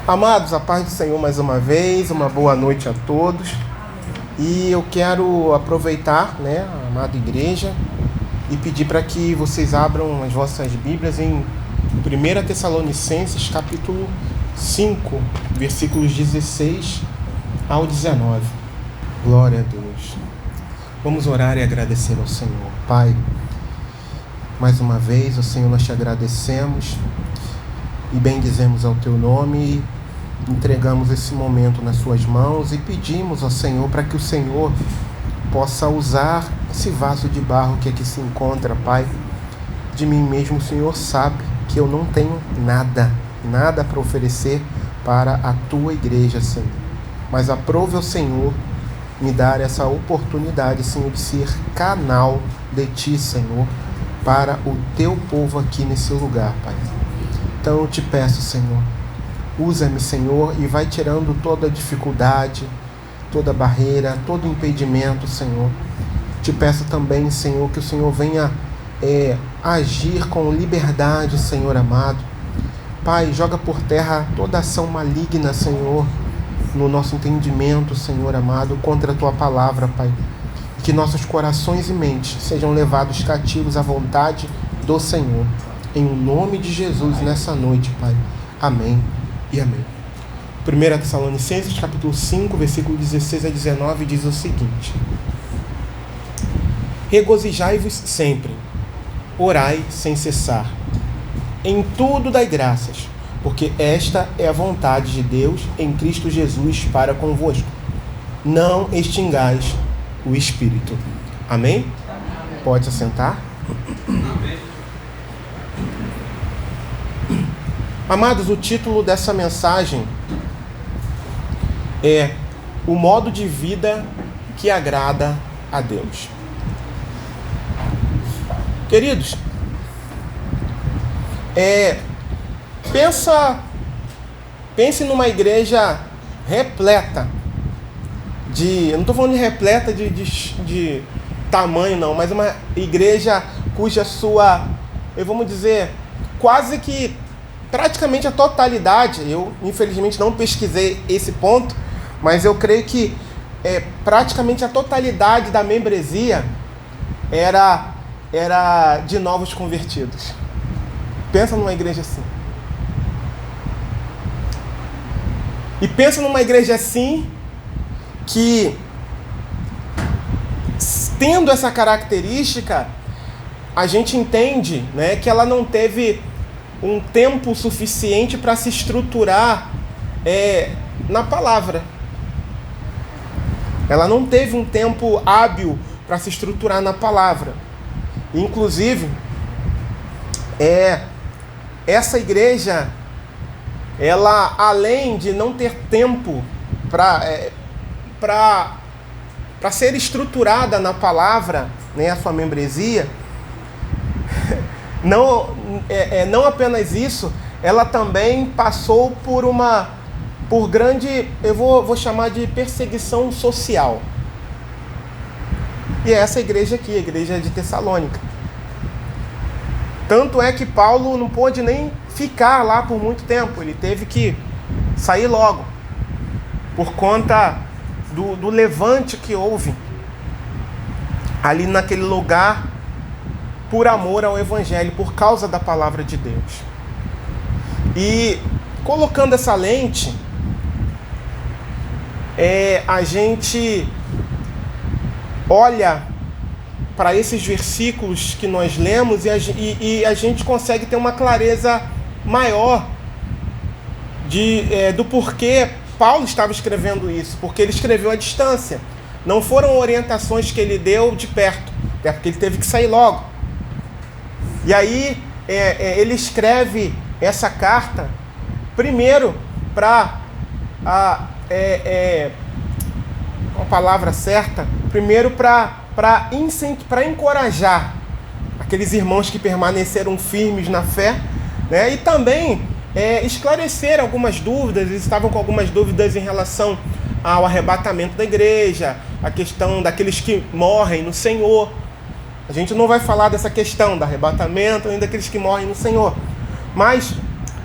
Amados, a paz do Senhor mais uma vez, uma boa noite a todos. E eu quero aproveitar, a amada igreja, e pedir para que vocês abram as vossas Bíblias em 1 Tessalonicenses, capítulo 5, versículos 16 ao 19. Glória a Deus. Vamos orar e agradecer ao Senhor. Pai, mais uma vez, ó Senhor, nós te agradecemos e bendizemos ao teu nome e entregamos esse momento nas suas mãos e pedimos ao Senhor para que o Senhor possa usar esse vaso de barro que aqui se encontra, Pai. De mim mesmo o Senhor sabe que eu não tenho nada para oferecer para a tua igreja, Senhor. Mas aprove ao Senhor me dar essa oportunidade, Senhor, de ser canal de ti, Senhor, para o teu povo aqui nesse lugar, Pai. Então eu te peço, Senhor, usa-me, Senhor, e vai tirando toda dificuldade, toda barreira, todo impedimento, Senhor. Te peço também, Senhor, que o Senhor venha agir com liberdade, Senhor amado. Pai, joga por terra toda ação maligna, Senhor, no nosso entendimento, Senhor amado, contra a tua palavra, Pai. Que nossos corações e mentes sejam levados cativos à vontade do Senhor. Em nome de Jesus, nessa noite, Pai. Amém e amém. 1 Tessalonicenses, capítulo 5, versículo 16 a 19, diz o seguinte: regozijai-vos sempre, orai sem cessar, em tudo dai graças, porque esta é a vontade de Deus em Cristo Jesus para convosco. Não extingais o Espírito. Amém? Amém. Pode se assentar. Amém. Amados, o título dessa mensagem é o modo de vida que agrada a Deus. Queridos, pense numa igreja repleta eu não estou falando de repleta de tamanho não, mas uma igreja cuja vamos dizer, quase que praticamente a totalidade, eu infelizmente não pesquisei esse ponto, mas eu creio que praticamente a totalidade da membresia era de novos convertidos. Pensa numa igreja assim. E pensa numa igreja assim, que tendo essa característica, a gente entende, que ela não teve um tempo suficiente para se estruturar na palavra. Ela não teve um tempo hábil para se estruturar na palavra. Inclusive, essa igreja, ela, além de não ter tempo para ser estruturada na palavra, a sua membresia, não apenas isso, ela também passou por grande, eu vou chamar de perseguição social. E é essa igreja aqui, a igreja de Tessalônica. Tanto é que Paulo não pôde nem ficar lá por muito tempo, ele teve que sair logo, por conta do levante que houve ali naquele lugar, por amor ao Evangelho, por causa da palavra de Deus. E colocando essa lente, a gente olha para esses versículos que nós lemos e a gente consegue ter uma clareza maior do porquê Paulo estava escrevendo isso, porque ele escreveu à distância. Não foram orientações que ele deu de perto, até porque ele teve que sair logo. E aí ele escreve essa carta primeiro para uma palavra certa, primeiro para encorajar aqueles irmãos que permaneceram firmes na fé, e também esclarecer algumas dúvidas. Eles estavam com algumas dúvidas em relação ao arrebatamento da igreja, a questão daqueles que morrem no Senhor. A gente não vai falar dessa questão do arrebatamento nem daqueles que morrem no Senhor, mas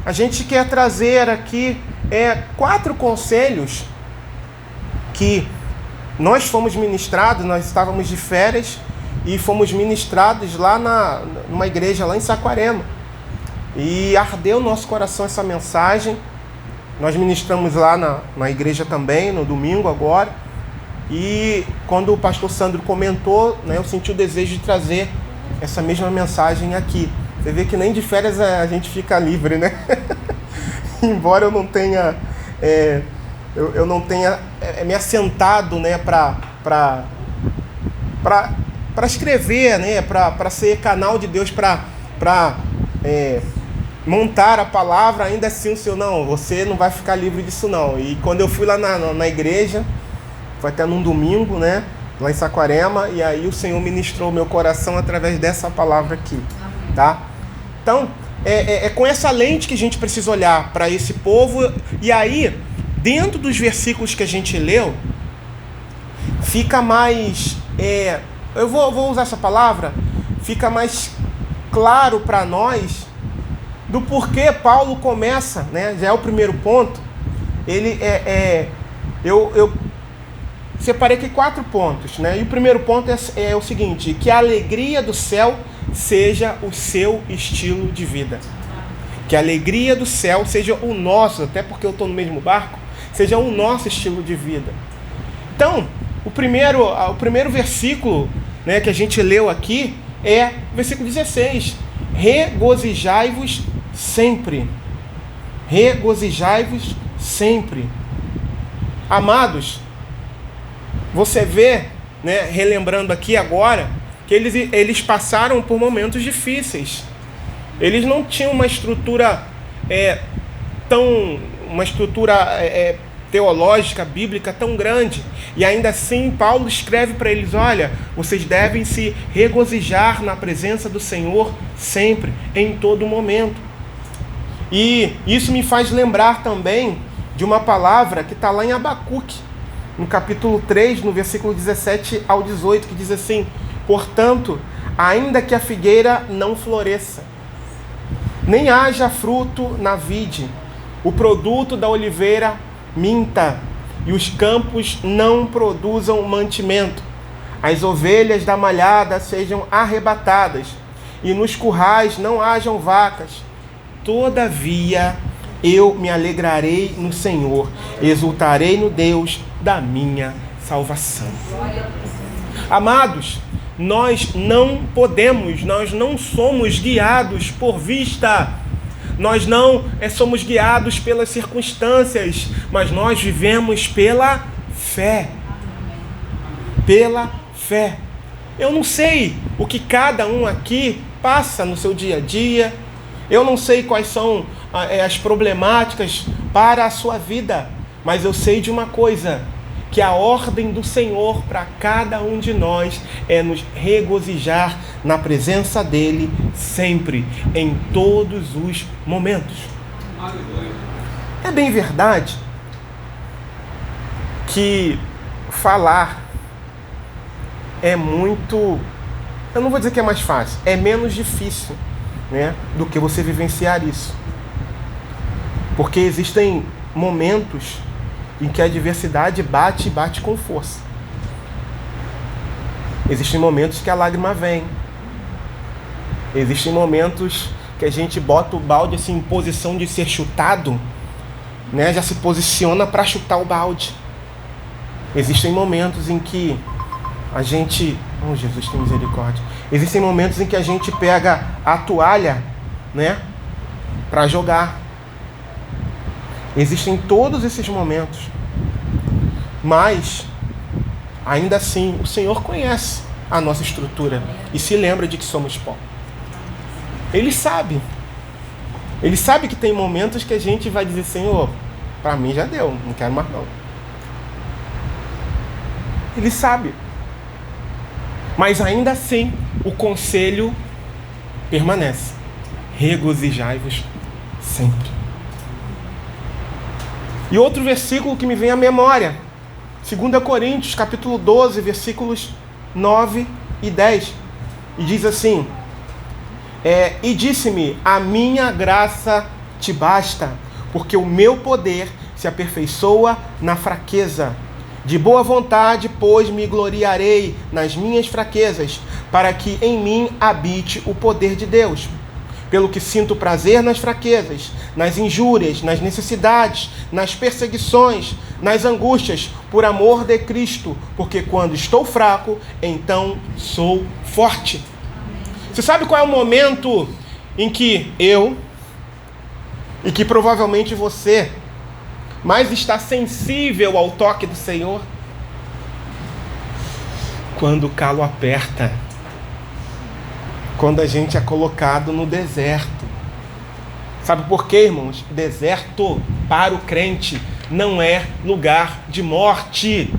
a gente quer trazer aqui 4 conselhos que nós fomos ministrados. Nós estávamos de férias e fomos ministrados lá numa igreja lá em Saquarema. E ardeu no nosso coração essa mensagem. Nós ministramos lá na igreja também, no domingo agora. E quando o pastor Sandro comentou, né, eu senti o desejo de trazer essa mesma mensagem aqui. Você vê que nem de férias a gente fica livre, né? Embora eu não tenha, eu não tenha me assentado, né, para escrever, né, para ser canal de Deus, para montar a palavra. Ainda assim o Senhor, não, você não vai ficar livre disso não. E quando eu fui lá na igreja, foi até num domingo, né, lá em Saquarema, e aí o Senhor ministrou o meu coração através dessa palavra aqui, tá? Então, é com essa lente que a gente precisa olhar para esse povo. E aí, dentro dos versículos que a gente leu, fica mais, eu vou usar essa palavra, fica mais claro para nós do porquê Paulo começa, né? Já é o primeiro ponto. Eu separei aqui 4 pontos, né? E o primeiro ponto é o seguinte: que a alegria do céu seja o seu estilo de vida. Que a alegria do céu seja o nosso, até porque eu estou no mesmo barco, seja o nosso estilo de vida. Então, o primeiro versículo, né, que a gente leu aqui é o versículo 16. Regozijai-vos sempre. Regozijai-vos sempre. Amados, você vê, né, relembrando aqui agora, que eles passaram por momentos difíceis. Eles não tinham uma estrutura teológica, bíblica tão grande. E ainda assim Paulo escreve para eles: olha, vocês devem se regozijar na presença do Senhor sempre, em todo momento. E isso me faz lembrar também de uma palavra que está lá em Abacuque, no capítulo 3, no versículo 17 ao 18, que diz assim: portanto, ainda que a figueira não floresça, nem haja fruto na vide, o produto da oliveira minta, e os campos não produzam mantimento, as ovelhas da malhada sejam arrebatadas, e nos currais não hajam vacas, todavia eu me alegrarei no Senhor, exultarei no Deus da minha salvação. Amados, nós não somos guiados por vista, nós não somos guiados pelas circunstâncias, mas nós vivemos pela fé. Pela fé. Eu não sei o que cada um aqui passa no seu dia a dia, eu não sei quais são as problemáticas para a sua vida, mas eu sei de uma coisa: que a ordem do Senhor para cada um de nós é nos regozijar na presença dEle sempre, em todos os momentos. É bem verdade que falar é muito, eu não vou dizer que é mais fácil, é menos difícil, né, do que você vivenciar isso. Porque existem momentos em que a adversidade bate com força. Existem momentos que a lágrima vem. Existem momentos que a gente bota o balde assim, em posição de ser chutado, né? Já se posiciona para chutar o balde. Existem momentos em que a gente... Oh, Jesus, tem misericórdia. Existem momentos em que a gente pega a toalha, né, para jogar. Existem todos esses momentos. Mas, ainda assim, o Senhor conhece a nossa estrutura e se lembra de que somos pó. Ele sabe. Ele sabe que tem momentos que a gente vai dizer: Senhor, para mim já deu, não quero mais não. Ele sabe. Mas ainda assim, o conselho permanece: regozijai-vos sempre. E outro versículo que me vem à memória, 2 Coríntios, capítulo 12, versículos 9 e 10. E diz assim: e disse-me, a minha graça te basta, porque o meu poder se aperfeiçoa na fraqueza. De boa vontade, pois, me gloriarei nas minhas fraquezas, para que em mim habite o poder de Deus. Pelo que sinto prazer nas fraquezas, nas injúrias, nas necessidades, nas perseguições, nas angústias, por amor de Cristo, porque quando estou fraco, então sou forte. Você sabe qual é o momento em que eu, e que provavelmente você, mais está sensível ao toque do Senhor? Quando o calo aperta. Quando a gente é colocado no deserto. Sabe por quê, irmãos? Deserto para o crente não é lugar de morte.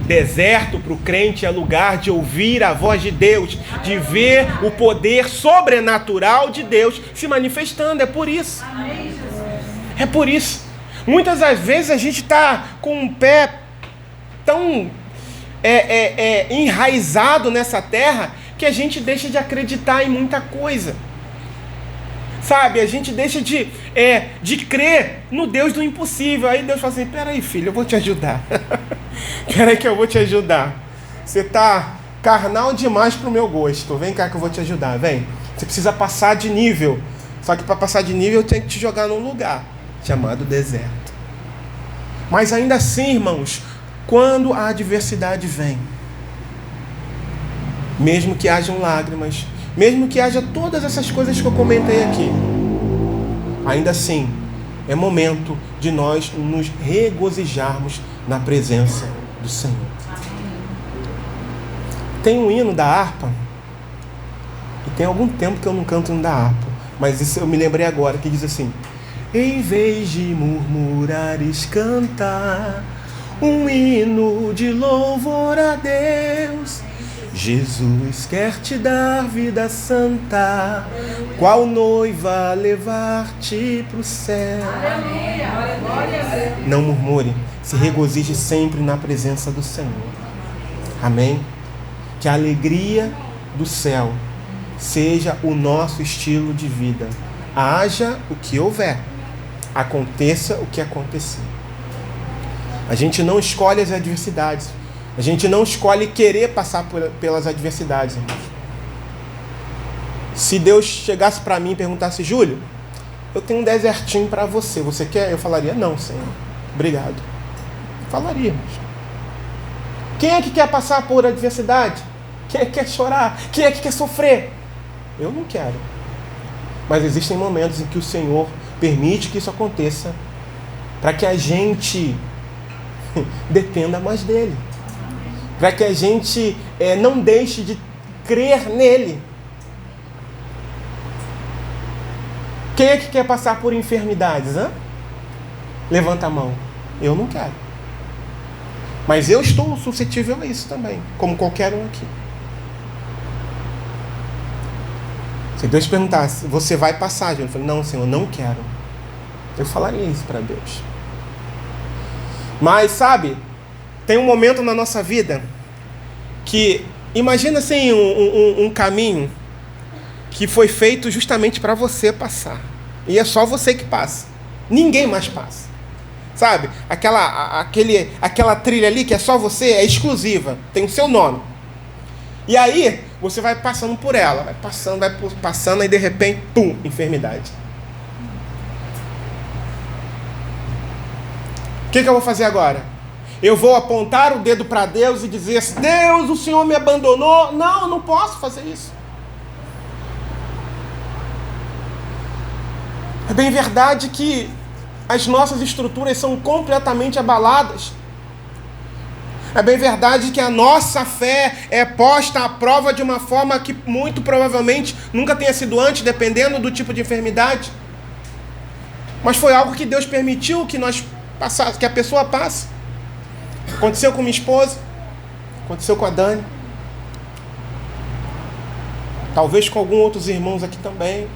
Deserto para o crente é lugar de ouvir a voz de Deus, de ver o poder sobrenatural de Deus se manifestando. É por isso. É por isso. Muitas das vezes a gente está com um pé tão enraizado nessa terra que a gente deixa de acreditar em muita coisa. Sabe, a gente deixa de crer no Deus do impossível. Aí Deus fala assim, peraí filho, eu vou te ajudar. Peraí que eu vou te ajudar. Você está carnal demais para o meu gosto. Vem cá que eu vou te ajudar, vem. Você precisa passar de nível. Só que para passar de nível eu tenho que te jogar num lugar chamado deserto. Mas ainda assim, irmãos, quando a adversidade vem, mesmo que hajam lágrimas, mesmo que haja todas essas coisas que eu comentei aqui, ainda assim, é momento de nós nos regozijarmos na presença do Senhor. Tem um hino da harpa, e tem algum tempo que eu não canto o hino da harpa, mas isso eu me lembrei agora, que diz assim: em vez de murmurares, cantar um hino de louvor a Deus. Jesus quer te dar vida santa, qual noiva levar-te para o céu. Não murmure, se regozije sempre na presença do Senhor. Amém? Que a alegria do céu seja o nosso estilo de vida. Haja o que houver, aconteça o que acontecer. A gente não escolhe as adversidades. A gente não escolhe querer passar pelas adversidades, irmãos. Se Deus chegasse para mim e perguntasse: Júlio, eu tenho um desertinho para você, você quer? Eu falaria: não, Senhor, obrigado. Falaria, irmãos. Quem é que quer passar por adversidade? Quem é que quer chorar? Quem é que quer sofrer? Eu não quero. Mas existem momentos em que o Senhor permite que isso aconteça, para que a gente dependa mais dele, para que a gente não deixe de crer nele. Quem é que quer passar por enfermidades? Levanta a mão. Eu não quero. Mas eu estou suscetível a isso também, como qualquer um aqui. Se Deus perguntasse: você vai passar? Eu falei: não, Senhor, não quero. Eu falaria isso para Deus. Mas, sabe, tem um momento na nossa vida que, imagina assim, um caminho que foi feito justamente para você passar. E é só você que passa. Ninguém mais passa. Sabe? Aquela trilha ali que é só você, é exclusiva. Tem o seu nome. E aí, você vai passando por ela. Vai passando, e de repente, pum, enfermidade. O que eu vou fazer agora? Eu vou apontar o dedo para Deus e dizer: Deus, o Senhor me abandonou? Não, eu não posso fazer isso. É bem verdade que as nossas estruturas são completamente abaladas. É bem verdade que a nossa fé é posta à prova de uma forma que muito provavelmente nunca tenha sido antes, dependendo do tipo de enfermidade. Mas foi algo que Deus permitiu que a pessoa passe. Aconteceu com minha esposa, aconteceu com a Dani, talvez com alguns outros irmãos aqui também.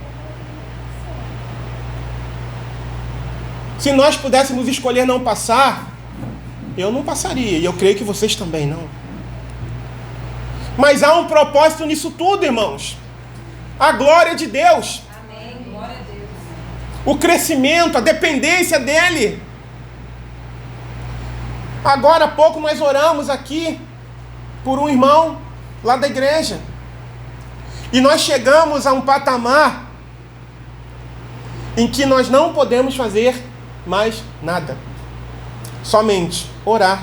Se nós pudéssemos escolher não passar, eu não passaria, e eu creio que vocês também não. Mas há um propósito nisso tudo, irmãos. A glória de Deus. Amém. Glória a Deus. o crescimento, a dependência dele. Agora há pouco nós oramos aqui por um irmão lá da igreja. E nós chegamos a um patamar em que nós não podemos fazer mais nada. Somente orar,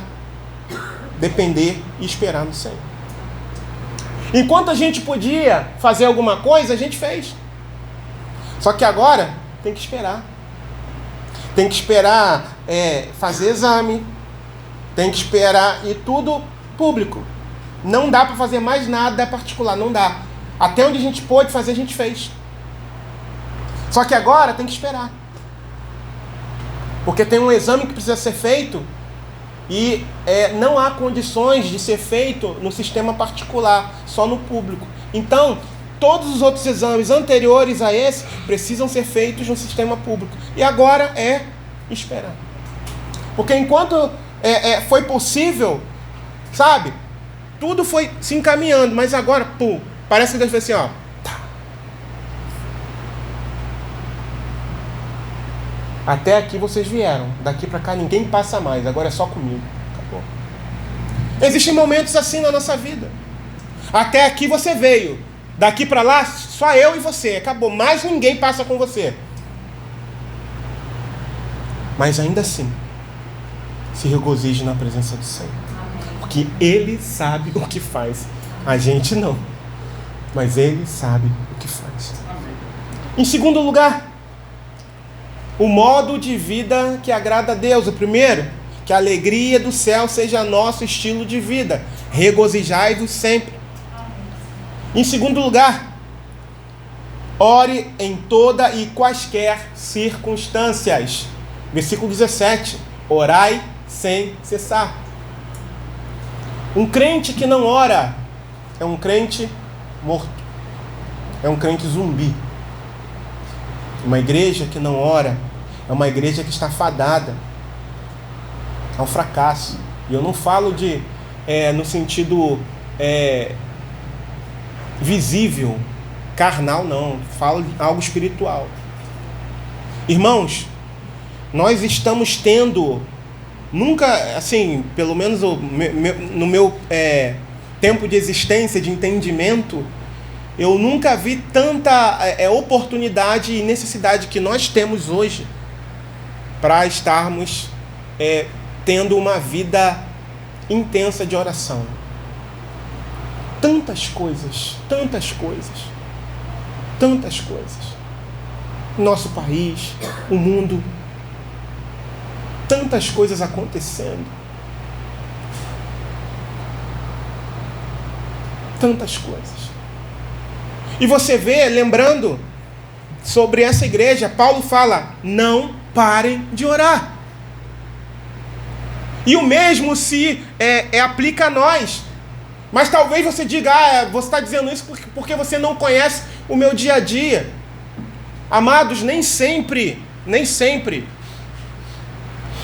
depender e esperar no Senhor. Enquanto a gente podia fazer alguma coisa, a gente fez. Só que agora tem que esperar. Tem que esperar fazer exame. Tem que esperar, e tudo público. Não dá para fazer mais nada particular, não dá. Até onde a gente pôde fazer, a gente fez. Só que agora tem que esperar. Porque tem um exame que precisa ser feito e não há condições de ser feito no sistema particular, só no público. Então, todos os outros exames anteriores a esse precisam ser feitos no sistema público. E agora é esperar. Porque enquanto foi possível, sabe? Tudo foi se encaminhando, mas agora, pum, parece que Deus fez assim, ó. Tá. Até aqui vocês vieram, daqui para cá ninguém passa mais, agora é só comigo. Acabou. Existem momentos assim na nossa vida. Até aqui você veio, daqui para lá só eu e você, acabou, mais ninguém passa com você. Mas ainda assim, se regozije na presença do Senhor. Porque Ele sabe o que faz. A gente não. Mas Ele sabe o que faz. Em segundo lugar, o modo de vida que agrada a Deus. O primeiro, que a alegria do céu seja nosso estilo de vida. Regozijai-vos sempre. Em segundo lugar, ore em toda e quaisquer circunstâncias. Versículo 17. Orai sem cessar. Um crente que não ora é um crente morto. É um crente zumbi. Uma igreja que não ora é uma igreja que está fadada ao fracasso. E eu não falo no sentido visível, carnal, não. Falo de algo espiritual. Irmãos, nós estamos tendo... Nunca, assim, pelo menos no meu tempo de existência, de entendimento, eu nunca vi tanta oportunidade e necessidade que nós temos hoje para estarmos tendo uma vida intensa de oração. Tantas coisas, tantas coisas, tantas coisas. Nosso país, o mundo... Tantas coisas acontecendo. Tantas coisas. E você vê, lembrando sobre essa igreja, Paulo fala, não parem de orar. E o mesmo se aplica a nós. Mas talvez você diga, você está dizendo isso porque você não conhece o meu dia a dia. Amados, nem sempre,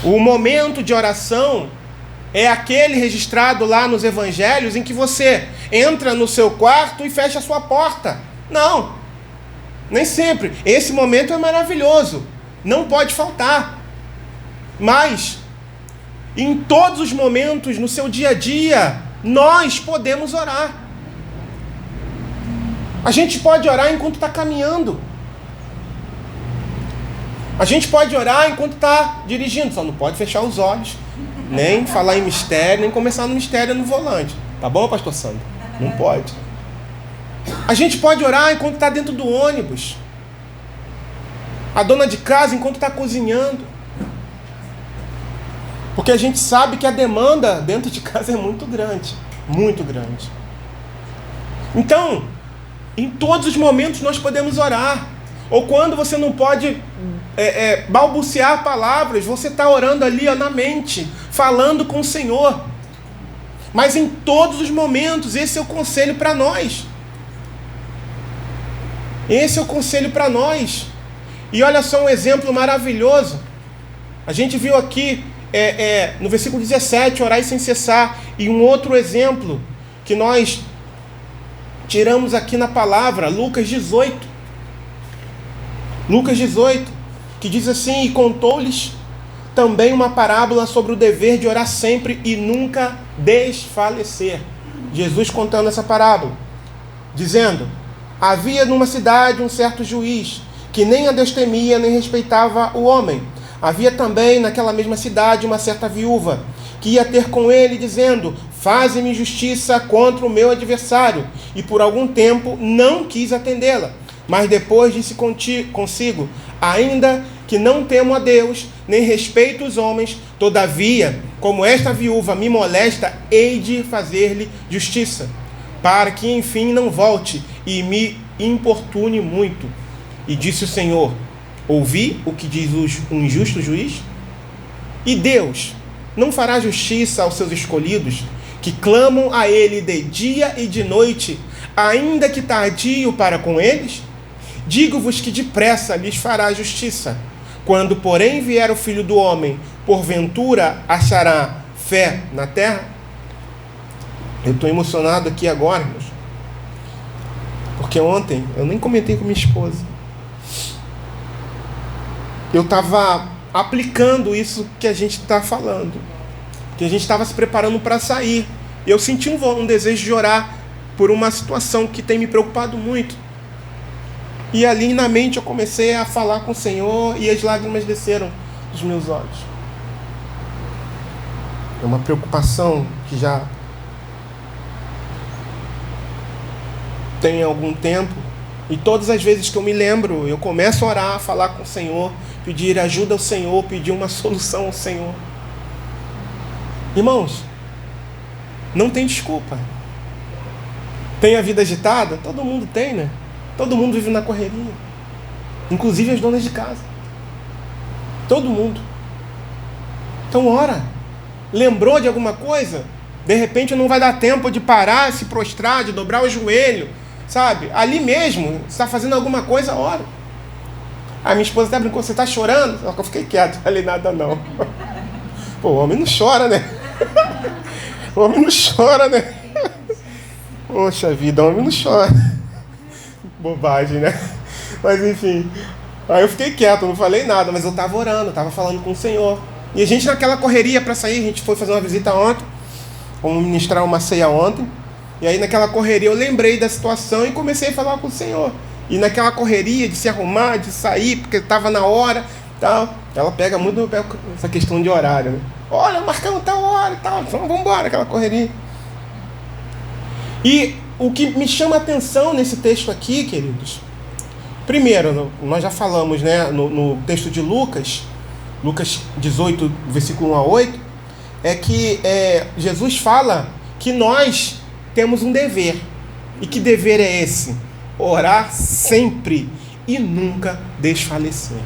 o momento de oração é aquele registrado lá nos evangelhos em que você entra no seu quarto e fecha a sua porta. Não, nem sempre. Esse momento é maravilhoso, não pode faltar. Mas, em todos os momentos, no seu dia a dia, nós podemos orar. A gente pode orar enquanto está caminhando. A gente pode orar enquanto está dirigindo, só não pode fechar os olhos, nem falar em mistério, nem começar no mistério no volante. Tá bom, pastor Sandro? Não pode. A gente pode orar enquanto está dentro do ônibus. A dona de casa enquanto está cozinhando. Porque a gente sabe que a demanda dentro de casa é muito grande. Muito grande. Então, em todos os momentos nós podemos orar. Ou quando você não pode balbuciar palavras, você está orando ali na mente, falando com o Senhor. Mas em todos os momentos, esse é o conselho para nós. Esse é o conselho para nós. E olha só um exemplo maravilhoso. A gente viu aqui no versículo 17, orai sem cessar. E um outro exemplo que nós tiramos aqui na palavra, Lucas 18. Lucas 18. que diz assim: e contou-lhes também uma parábola sobre o dever de orar sempre e nunca desfalecer. Jesus contando essa parábola, dizendo: havia numa cidade um certo juiz, que nem a Deus temia, nem respeitava o homem. Havia também naquela mesma cidade uma certa viúva, que ia ter com ele, dizendo: faze-me justiça contra o meu adversário. E por algum tempo não quis atendê-la. Mas depois disse consigo: ainda que não temo a Deus, nem respeito os homens, todavia, como esta viúva me molesta, hei de fazer-lhe justiça, para que enfim não volte e me importune muito. E disse o Senhor: ouvi o que diz o injusto juiz? E Deus não fará justiça aos seus escolhidos, que clamam a ele de dia e de noite, ainda que tardio para com eles? Digo-vos que depressa lhes fará justiça. Quando, porém, vier o Filho do Homem, porventura achará fé na terra? Eu estou emocionado aqui agora, irmãos, porque ontem eu nem comentei com minha esposa. Eu estava aplicando isso que a gente está falando, que a gente estava se preparando para sair. Eu senti um desejo de orar por uma situação que tem me preocupado muito. E ali na mente eu comecei a falar com o Senhor e as lágrimas desceram dos meus olhos. É uma preocupação que já tem algum tempo. E todas as vezes que eu me lembro, eu começo a orar, a falar com o Senhor, pedir ajuda ao Senhor, pedir uma solução ao Senhor. Irmãos, não tem desculpa. Tem a vida agitada? Todo mundo tem, né? Todo mundo vive na correria. Inclusive as donas de casa. Todo mundo. Então ora. Lembrou de alguma coisa? De repente não vai dar tempo de parar, se prostrar, de dobrar o joelho. Sabe? Ali mesmo, você está fazendo alguma coisa, ora. A minha esposa até brincou: você está chorando? Só que eu fiquei quieto, não falei nada não. Pô, o homem não chora, né? O homem não chora, né? Poxa vida, o homem não chora. Bobagem, né? Mas enfim. Aí eu fiquei quieto, não falei nada, mas eu estava orando, estava falando com o Senhor. E a gente naquela correria para sair, a gente foi fazer uma visita ontem, vamos ministrar uma ceia ontem. E aí naquela correria eu lembrei da situação e comecei a falar com o Senhor. E naquela correria de se arrumar, de sair, porque estava na hora, tal. Ela pega muito no pé essa questão de horário, né? Olha, marcamos tal hora e tal, então vamos embora, aquela correria. E o que me chama a atenção nesse texto aqui, queridos, primeiro, nós já falamos, né, no texto de Lucas 18, versículo 1 a 8, é que Jesus fala que nós temos um dever. E que dever é esse? Orar sempre e nunca desfalecer.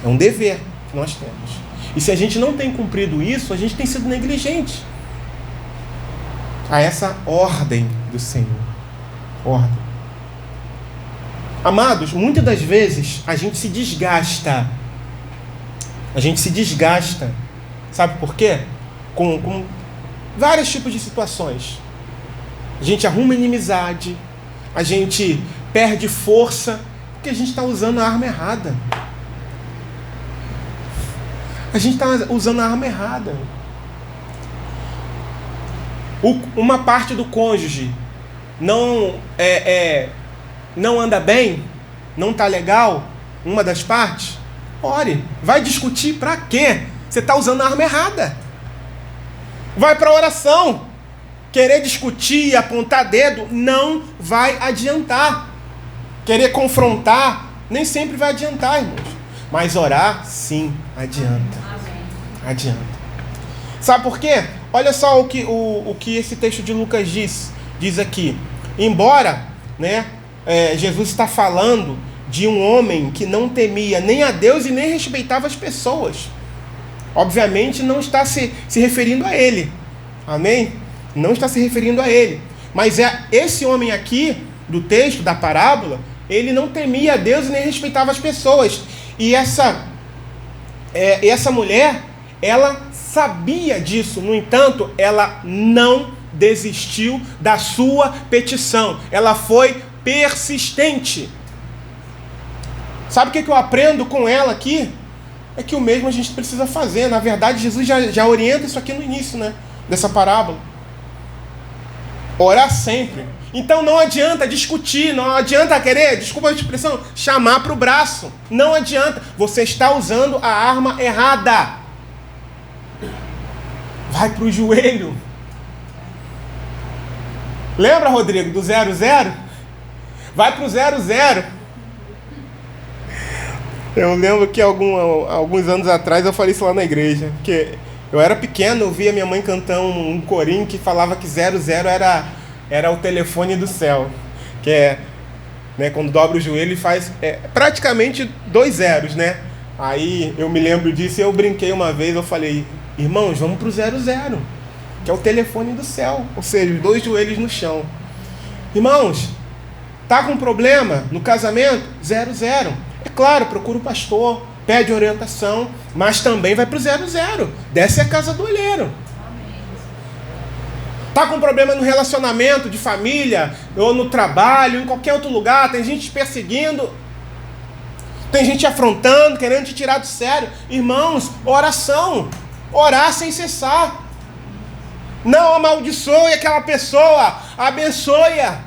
É um dever que nós temos. E se a gente não tem cumprido isso, a gente tem sido negligente a essa ordem do Senhor. Ordem. Amados, muitas das vezes a gente se desgasta. Sabe por quê? Com vários tipos de situações. A gente arruma inimizade, a gente perde força, porque a gente está usando a arma errada. A gente está usando a arma errada. Uma parte do cônjuge não anda bem, não está legal, uma das partes, ore. Vai discutir para quê? Você está usando a arma errada. Vai para a oração. Querer discutir, apontar dedo, não vai adiantar. Querer confrontar, nem sempre vai adiantar, irmãos. Mas orar, sim, adianta. Adianta. Sabe por quê? Olha só o que esse texto de Lucas diz aqui. Embora, né, Jesus está falando de um homem que não temia nem a Deus e nem respeitava as pessoas. Obviamente não está se referindo a ele. Amém? Não está se referindo a ele. Mas esse homem aqui, do texto, da parábola, ele não temia a Deus e nem respeitava as pessoas. E essa mulher, ela sabia disso. No entanto, ela não desistiu da sua petição. Ela foi persistente. Sabe o que eu aprendo com ela aqui? É que o mesmo a gente precisa fazer. Na verdade, Jesus já orienta isso aqui no início, né, dessa parábola. Orar sempre. Então não adianta discutir, não adianta querer, desculpa a expressão, chamar para o braço. Não adianta. Você está usando a arma errada. Vai para o joelho. Lembra, Rodrigo, do 00? Vai para o 00. Eu lembro que alguns anos atrás eu falei isso lá na igreja. Porque eu era pequeno, eu via minha mãe cantando um corinho que falava que 00 era o telefone do céu. Que é, né, quando dobra o joelho e faz praticamente 2 zeros, né? Aí eu me lembro disso e eu brinquei uma vez, eu falei, irmãos, vamos pro 00, que é o telefone do céu. Ou seja, os 2 joelhos no chão. Irmãos, tá com problema no casamento? 00. É claro, procura o pastor, pede orientação, mas também vai pro 00. Desce a casa do olheiro. Tá com problema no relacionamento de família, ou no trabalho, em qualquer outro lugar, tem gente te perseguindo, tem gente te afrontando, querendo te tirar do sério. Irmãos, oração, orar sem cessar. Não amaldiçoe aquela pessoa, abençoe-a.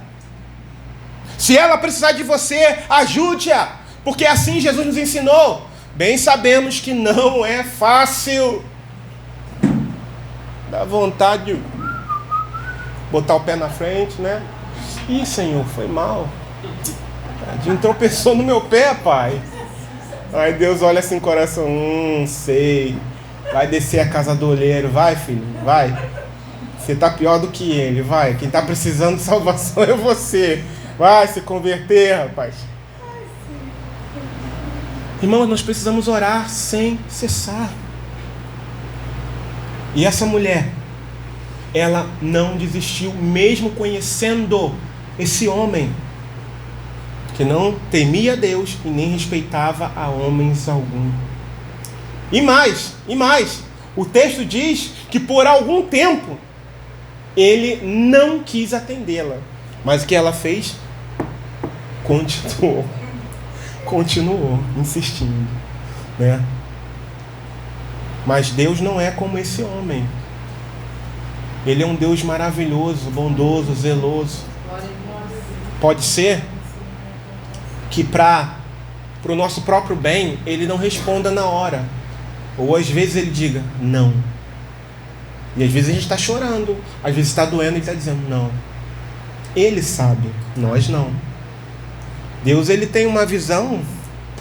Se ela precisar de você, ajude-a, porque assim Jesus nos ensinou. Bem sabemos que não é fácil. Dá vontade de botar o pé na frente, né? Ih, Senhor, foi mal. Tadinho, tropeçou no meu pé, pai. Aí Deus olha assim no coração. Sei. Vai descer a casa do olheiro. Vai, filho, vai. Você tá pior do que ele, vai. Quem tá precisando de salvação é você. Vai se converter, rapaz. Irmãos, nós precisamos orar sem cessar. E essa mulher, ela não desistiu, mesmo conhecendo esse homem, que não temia Deus e nem respeitava a homens algum. E mais, o texto diz que por algum tempo, ele não quis atendê-la. Mas o que ela fez? Continuou insistindo, né? Mas Deus não é como esse homem. Ele é um Deus maravilhoso, bondoso, zeloso. Pode ser que para o nosso próprio bem, ele não responda na hora. Ou às vezes ele diga, não. E às vezes a gente está chorando, às vezes está doendo e está dizendo, não. Ele sabe, nós não. Deus, ele tem uma visão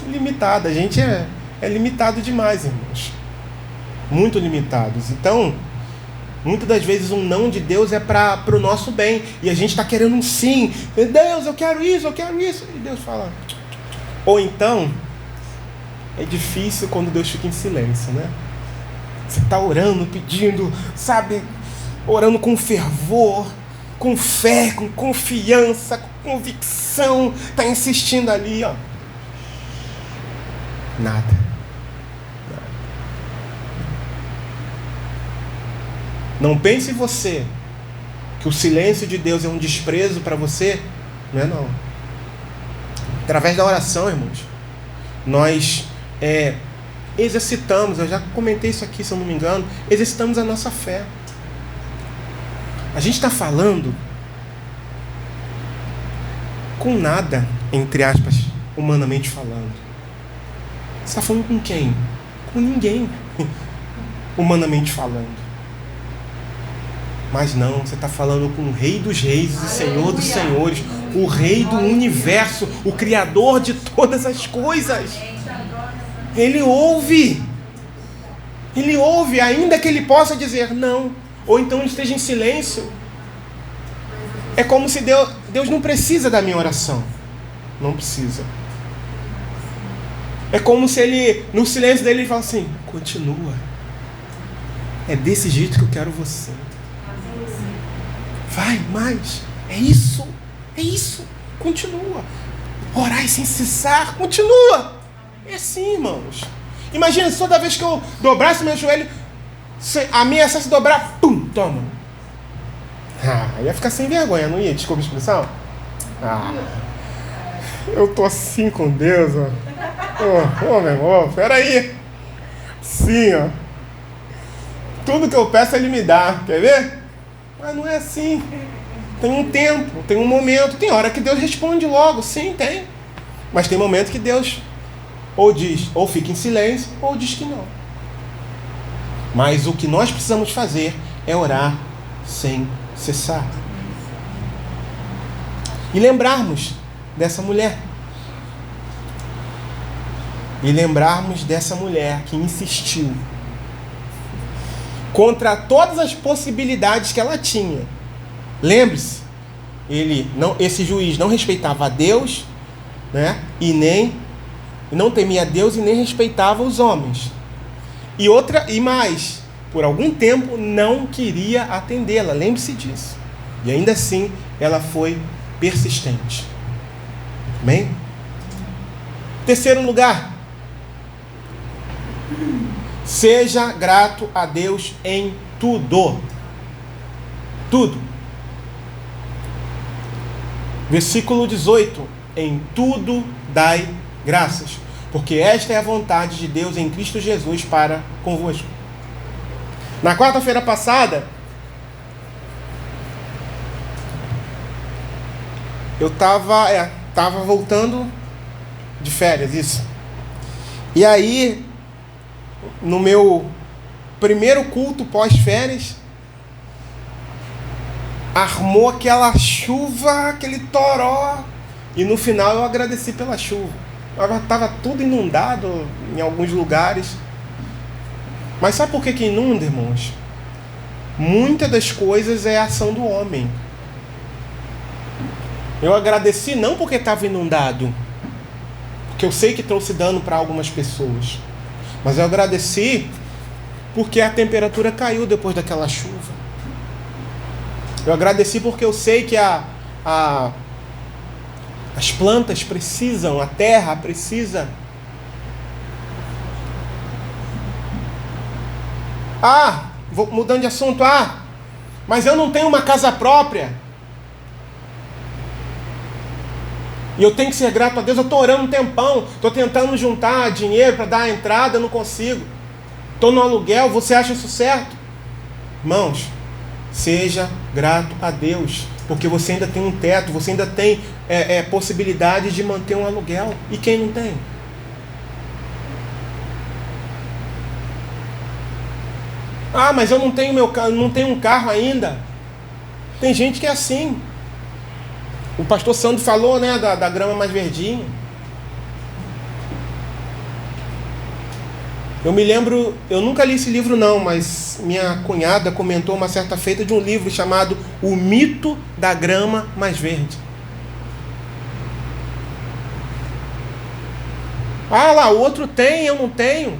limitada. A gente é limitado demais, irmãos. Muito limitados. Então, muitas das vezes um não de Deus é para o nosso bem. E a gente está querendo um sim. Deus, eu quero isso, eu quero isso. E Deus fala. Ou então, é difícil quando Deus fica em silêncio, né? Você está orando, pedindo, sabe? Orando com fervor, com fé, com confiança, com convicção. Está insistindo ali, ó. Nada. Não pense você que o silêncio de Deus é um desprezo para você. Não é não. Através da oração, irmãos, nós exercitamos, eu já comentei isso aqui, se eu não me engano, exercitamos a nossa fé. A gente está falando com nada, entre aspas, humanamente falando. Você está falando com quem? Com ninguém, humanamente falando. Mas não, você está falando com o Rei dos Reis e Senhor dos Senhores, o Rei do Universo, o Criador de todas as coisas. Ele ouve, ainda que ele possa dizer não, ou então ele esteja em silêncio. É como se Deus não precisa da minha oração. Não precisa. É como se ele, no silêncio dele, ele fala assim, continua. É desse jeito que eu quero você. Vai mais. É isso. Continua. Orar sem cessar. Continua. É assim, irmãos. Imagina se toda vez que eu dobrasse meu joelho, a minha se dobrar, pum, toma. Ia ficar sem vergonha, não ia? Desculpa a expressão. Eu tô assim com Deus, ó. Meu irmão, peraí. Sim, ó. Tudo que eu peço ele me dá, quer ver? Mas não é assim. Tem um tempo, tem um momento. Tem hora que Deus responde logo, sim, tem. Mas tem momento que Deus ou diz, ou fica em silêncio, ou diz que não. Mas o que nós precisamos fazer é orar sem cessar. E lembrarmos dessa mulher. E lembrarmos dessa mulher que insistiu contra todas as possibilidades que ela tinha. Lembre-se, esse juiz não respeitava a Deus, né? E não temia a Deus e nem respeitava os homens. E mais, por algum tempo não queria atendê-la. Lembre-se disso. E ainda assim, ela foi persistente. Amém? Terceiro lugar. Seja grato a Deus em tudo. Tudo. Versículo 18. Em tudo dai graças, porque esta é a vontade de Deus em Cristo Jesus para convosco. Na quarta-feira passada, eu estava voltando de férias, isso. E aí, no meu primeiro culto pós-férias, armou aquela chuva, aquele toró, e no final eu agradeci pela chuva. Estava tudo inundado em alguns lugares. Mas sabe por que inunda, irmãos? Muitas das coisas é a ação do homem. Eu agradeci não porque estava inundado, porque eu sei que trouxe dano para algumas pessoas, mas eu agradeci porque a temperatura caiu depois daquela chuva. Eu agradeci porque eu sei que as plantas precisam, a terra precisa. Vou mudando de assunto. Mas eu não tenho uma casa própria. E eu tenho que ser grato a Deus. Eu estou orando um tempão. Estou tentando juntar dinheiro para dar a entrada, não consigo. Estou no aluguel. Você acha isso certo? Irmãos, seja grato a Deus, porque você ainda tem um teto, você ainda tem possibilidade de manter um aluguel. E quem não tem? Mas eu não tenho não tenho um carro ainda. Tem gente que é assim. O pastor Sandro falou, né, da grama mais verdinha. Eu me lembro, eu nunca li esse livro não, mas minha cunhada comentou uma certa feita de um livro chamado O Mito da Grama Mais Verde. Lá, o outro tem, eu não tenho.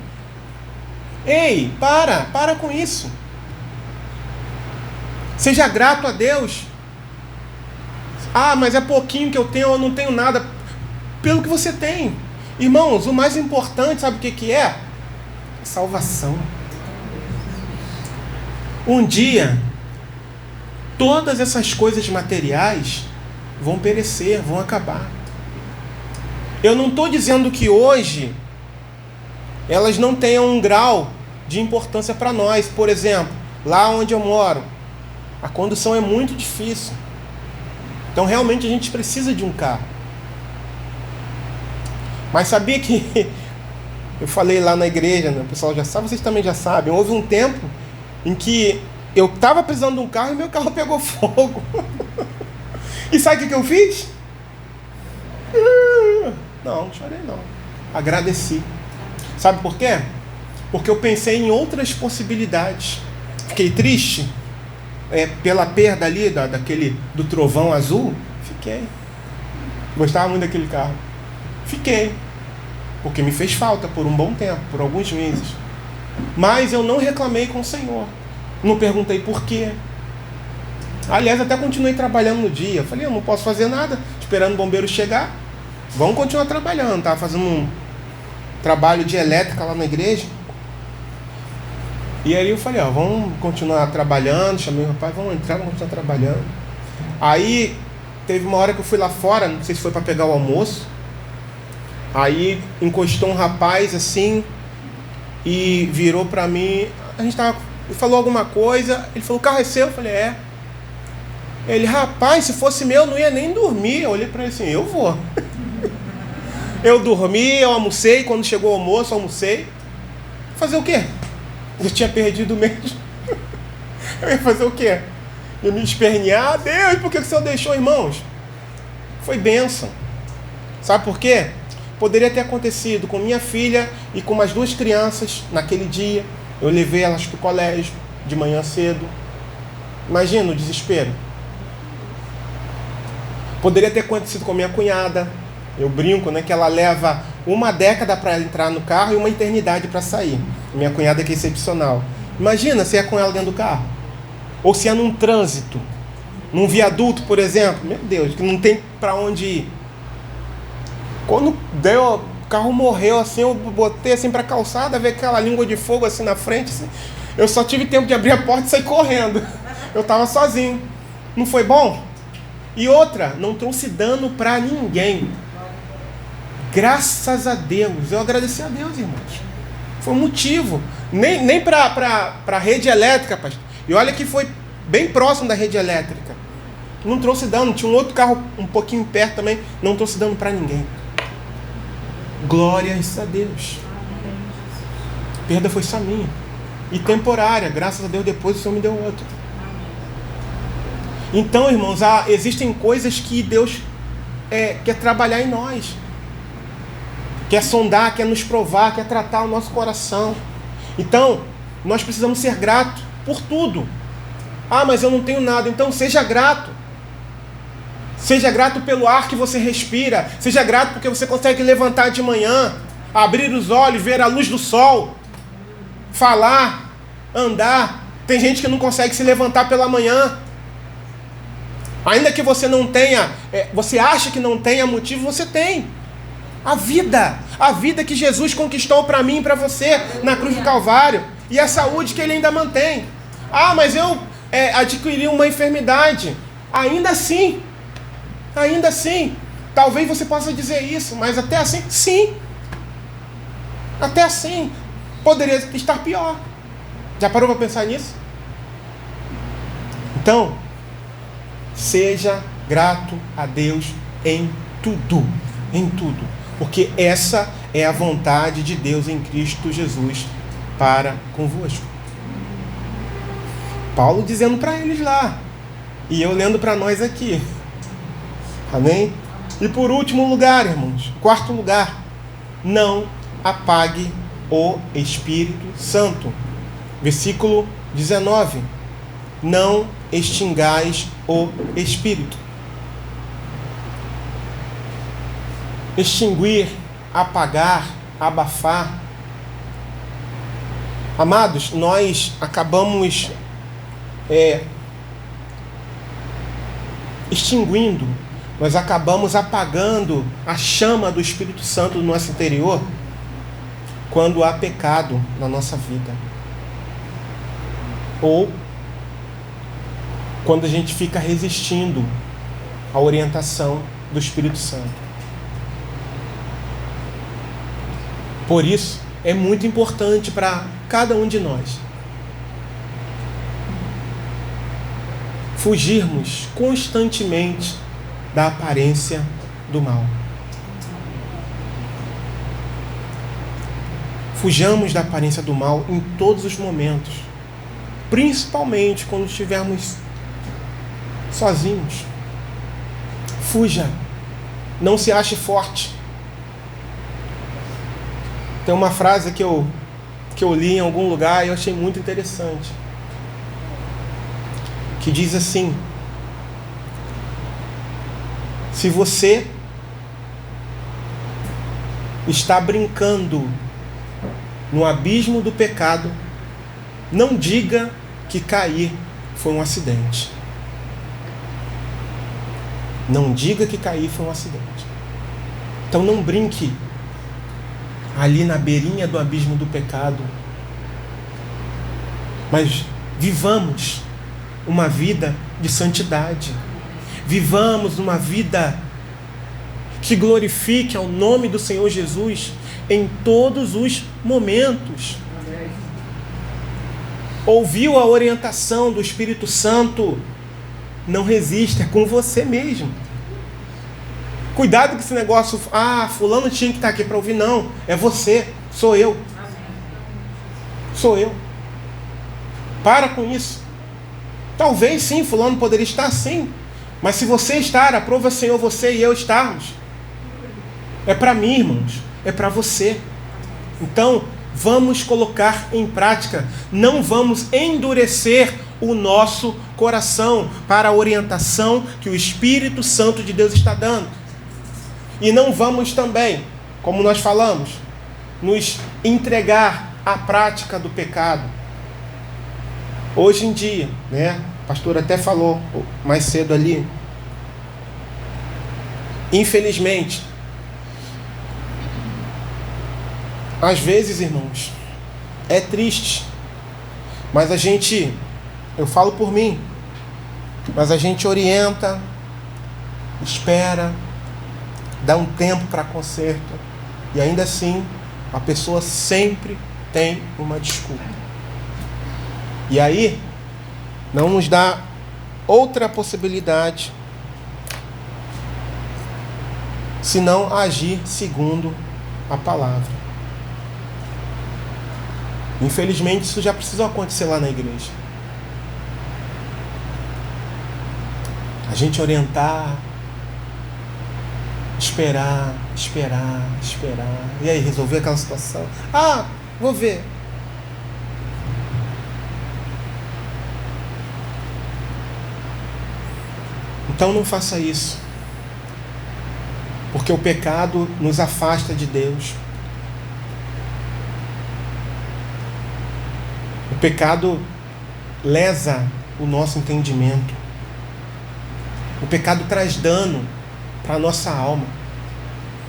Ei, para com isso. Seja grato a Deus. Mas é pouquinho que eu tenho, eu não tenho nada. Pelo que você tem. Irmãos, o mais importante, sabe o que é? Salvação. Um dia, todas essas coisas materiais vão perecer, vão acabar. Eu não estou dizendo que hoje elas não tenham um grau de importância para nós. Por exemplo, lá onde eu moro, a condução é muito difícil. Então realmente a gente precisa de um carro. Mas sabia que eu falei lá na igreja, né? O pessoal já sabe, vocês também já sabem. Houve um tempo em que eu estava precisando de um carro e meu carro pegou fogo. E sabe o que eu fiz? Não chorei não. Agradeci. Sabe por quê? Porque eu pensei em outras possibilidades. Fiquei triste pela perda ali do trovão azul. Fiquei. Gostava muito daquele carro. Fiquei. Porque me fez falta por um bom tempo, por alguns meses. Mas eu não reclamei com o Senhor. Não perguntei por quê. Aliás, até continuei trabalhando no dia. Eu falei, eu não posso fazer nada, esperando o bombeiro chegar. Vamos continuar trabalhando. Estava fazendo um trabalho de elétrica lá na igreja. E aí eu falei, vamos continuar trabalhando. Chamei o rapaz, vamos entrar, vamos continuar trabalhando. Aí teve uma hora que eu fui lá fora, não sei se foi para pegar o almoço. Aí encostou um rapaz assim e virou pra mim. A gente tava, falou alguma coisa. Ele falou: o carro é seu? Eu falei: é. Ele: rapaz, se fosse meu, eu não ia nem dormir. Eu olhei pra ele assim: eu vou. Eu dormi, eu almocei. Quando chegou o almoço, eu almocei. Fazer o quê? Eu tinha perdido mesmo. Eu ia fazer o quê? Eu me espernear. Deus, por que o Senhor deixou, irmãos? Foi bênção. Sabe por quê? Poderia ter acontecido com minha filha e com umas 2 crianças naquele dia. Eu levei elas para o colégio de manhã cedo. Imagina o desespero. Poderia ter acontecido com minha cunhada. Eu brinco, né, que ela leva 1 década para entrar no carro e 1 eternidade para sair. Minha cunhada que é excepcional. Imagina se é com ela dentro do carro. Ou se é num trânsito. Num viaduto, por exemplo. Meu Deus, que não tem para onde ir. Quando deu, o carro morreu assim, eu botei assim para a calçada, ver aquela língua de fogo assim na frente. Assim. Eu só tive tempo de abrir a porta e sair correndo. Eu estava sozinho. Não foi bom? E outra, não trouxe dano para ninguém. Graças a Deus. Eu agradeci a Deus, irmãos. Foi um motivo. Nem para a rede elétrica, pastor. E olha que foi bem próximo da rede elétrica. Não trouxe dano. Tinha um outro carro um pouquinho perto também. Não trouxe dano para ninguém. Glórias a Deus. A perda foi só minha. E temporária. Graças a Deus depois o Senhor me deu outro. Então, irmãos, existem coisas que Deus quer trabalhar em nós. Quer sondar, quer nos provar, quer tratar o nosso coração. Então, nós precisamos ser gratos por tudo. Ah, mas eu não tenho nada. Então, seja grato. Seja grato pelo ar que você respira. Seja grato porque você consegue levantar de manhã, abrir os olhos, ver a luz do sol, falar, andar. Tem gente que não consegue se levantar pela manhã. Ainda que você não tenha, você acha que não tenha motivo, você tem. A vida que Jesus conquistou para mim e para você na cruz do Calvário. E a saúde que Ele ainda mantém. Ah, mas eu adquiri uma enfermidade. Ainda assim, talvez você possa dizer isso, mas até assim, sim. Até assim, poderia estar pior. Já parou para pensar nisso? Então, seja grato a Deus em tudo. Em tudo. Porque essa é a vontade de Deus em Cristo Jesus para convosco. Paulo dizendo para eles lá. E eu lendo para nós aqui. Amém? E por último lugar, irmãos. 4º lugar. Não apague o Espírito Santo. Versículo 19. Não extingais o Espírito. Extinguir, apagar, abafar. Amados, nós acabamos extinguindo, nós acabamos apagando a chama do Espírito Santo do nosso interior quando há pecado na nossa vida. Ou quando a gente fica resistindo à orientação do Espírito Santo. Por isso, é muito importante para cada um de nós fugirmos constantemente da aparência do mal. Fujamos da aparência do mal em todos os momentos, principalmente quando estivermos sozinhos. Fuja, não se ache forte. Tem uma frase que eu li em algum lugar e eu achei muito interessante. Que diz assim: se você está brincando no abismo do pecado, não diga que cair foi um acidente. Não diga que cair foi um acidente. Então não brinque ali na beirinha do abismo do pecado. Mas vivamos uma vida de santidade. Vivamos uma vida que glorifique ao nome do Senhor Jesus em todos os momentos. Ouviu a orientação do Espírito Santo? Não resista, é com você mesmo. Cuidado com esse negócio, fulano tinha que estar aqui para ouvir. Não, é você, sou eu. Sou eu. Para com isso. Talvez sim, fulano poderia estar sim. Mas se você estar, aprova Senhor você e eu estarmos. É para mim, irmãos. É para você. Então, vamos colocar em prática. Não vamos endurecer o nosso coração para a orientação que o Espírito Santo de Deus está dando. E não vamos também, como nós falamos, nos entregar à prática do pecado. Hoje em dia, né? O pastor até falou mais cedo ali. Infelizmente, às vezes, irmãos, é triste, mas eu falo por mim, mas a gente orienta, espera, dá um tempo para conserto, e ainda assim, a pessoa sempre tem uma desculpa. E aí, não nos dá outra possibilidade, senão agir segundo a palavra. Infelizmente, isso já precisou acontecer lá na igreja. A gente orientar, esperar. E aí, resolver aquela situação. Vou ver. Então não faça isso. Porque o pecado nos afasta de Deus. O pecado lesa o nosso entendimento. O pecado traz dano para a nossa alma.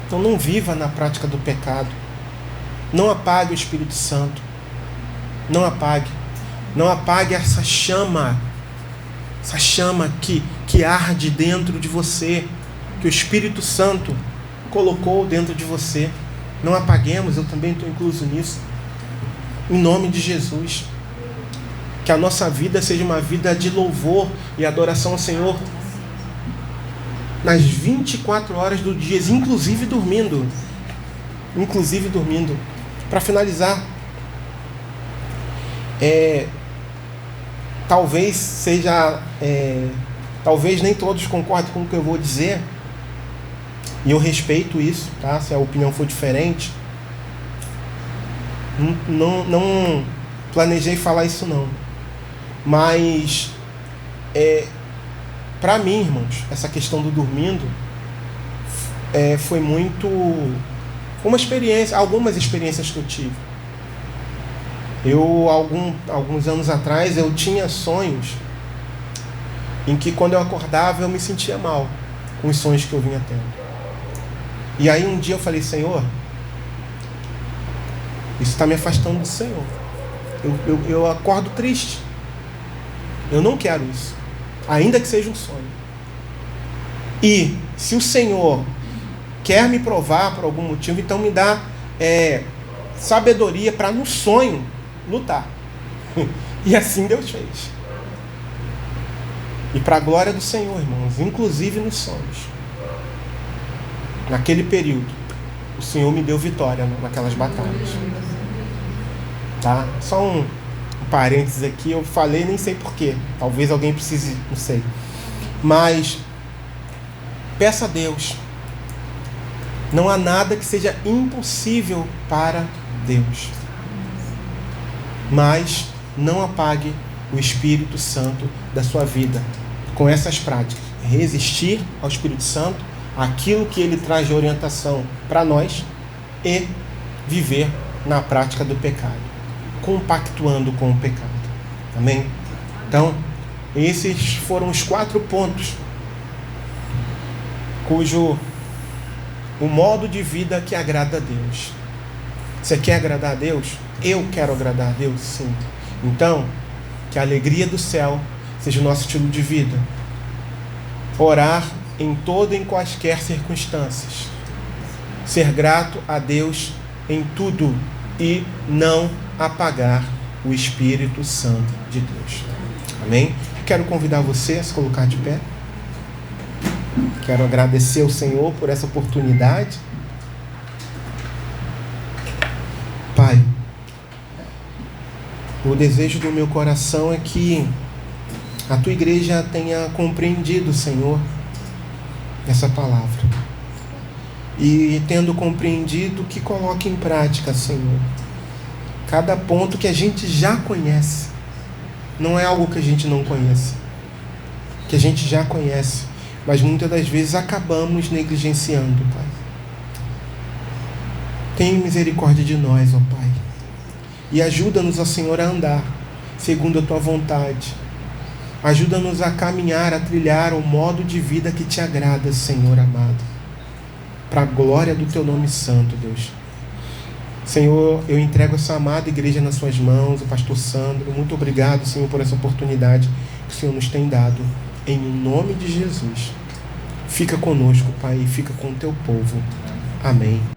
Então não viva na prática do pecado. Não apague o Espírito Santo. Não apague. Não apague essa chama que arde dentro de você, que o Espírito Santo colocou dentro de você. Não apaguemos, eu também estou incluso nisso. Em nome de Jesus. Que a nossa vida seja uma vida de louvor e adoração ao Senhor nas 24 horas do dia, inclusive dormindo. Para finalizar, talvez nem todos concordem com o que eu vou dizer, e eu respeito isso, tá? Se a opinião for diferente, não planejei falar isso não, mas para mim, irmãos, essa questão do dormindo foi algumas experiências que eu tive. Alguns anos atrás, eu tinha sonhos em que quando eu acordava eu me sentia mal com os sonhos que eu vinha tendo. E aí um dia eu falei: Senhor, isso está me afastando do Senhor. Eu acordo triste. Eu não quero isso, ainda que seja um sonho. E se o Senhor quer me provar por algum motivo, então me dá sabedoria para no sonho lutar. E assim Deus fez. E para a glória do Senhor, irmãos, inclusive nos sonhos, naquele período, o Senhor me deu vitória naquelas batalhas. Tá? Só um parênteses aqui, eu falei, nem sei porquê. Talvez alguém precise, não sei. Mas peça a Deus. Não há nada que seja impossível para Deus. Mas não apague o Espírito Santo da sua vida com essas práticas. Resistir ao Espírito Santo, aquilo que ele traz de orientação para nós, e viver na prática do pecado, compactuando com o pecado. Amém? Então, esses foram os 4 pontos o modo de vida que agrada a Deus. Você quer agradar a Deus? Eu quero agradar a Deus, sim. Então, que a alegria do céu seja o nosso estilo de vida. Orar em toda e em quaisquer circunstâncias. Ser grato a Deus em tudo e não apagar o Espírito Santo de Deus. Amém? Quero convidar você a se colocar de pé. Quero agradecer ao Senhor por essa oportunidade. Pai, o desejo do meu coração é que a tua igreja tenha compreendido, Senhor, essa palavra. E tendo compreendido, que coloque em prática, Senhor, cada ponto que a gente já conhece. Não é algo que a gente não conhece, que a gente já conhece, mas muitas das vezes acabamos negligenciando, Pai. Tenha misericórdia de nós, ó Pai, e ajuda-nos, ó Senhor, a andar segundo a tua vontade. Ajuda-nos a caminhar, a trilhar o modo de vida que te agrada, Senhor amado, para a glória do teu nome santo, Deus. Senhor, eu entrego essa amada igreja nas suas mãos, o pastor Sandro. Muito obrigado, Senhor, por essa oportunidade que o Senhor nos tem dado. Em nome de Jesus. Fica conosco, Pai, e fica com o teu povo. Amém.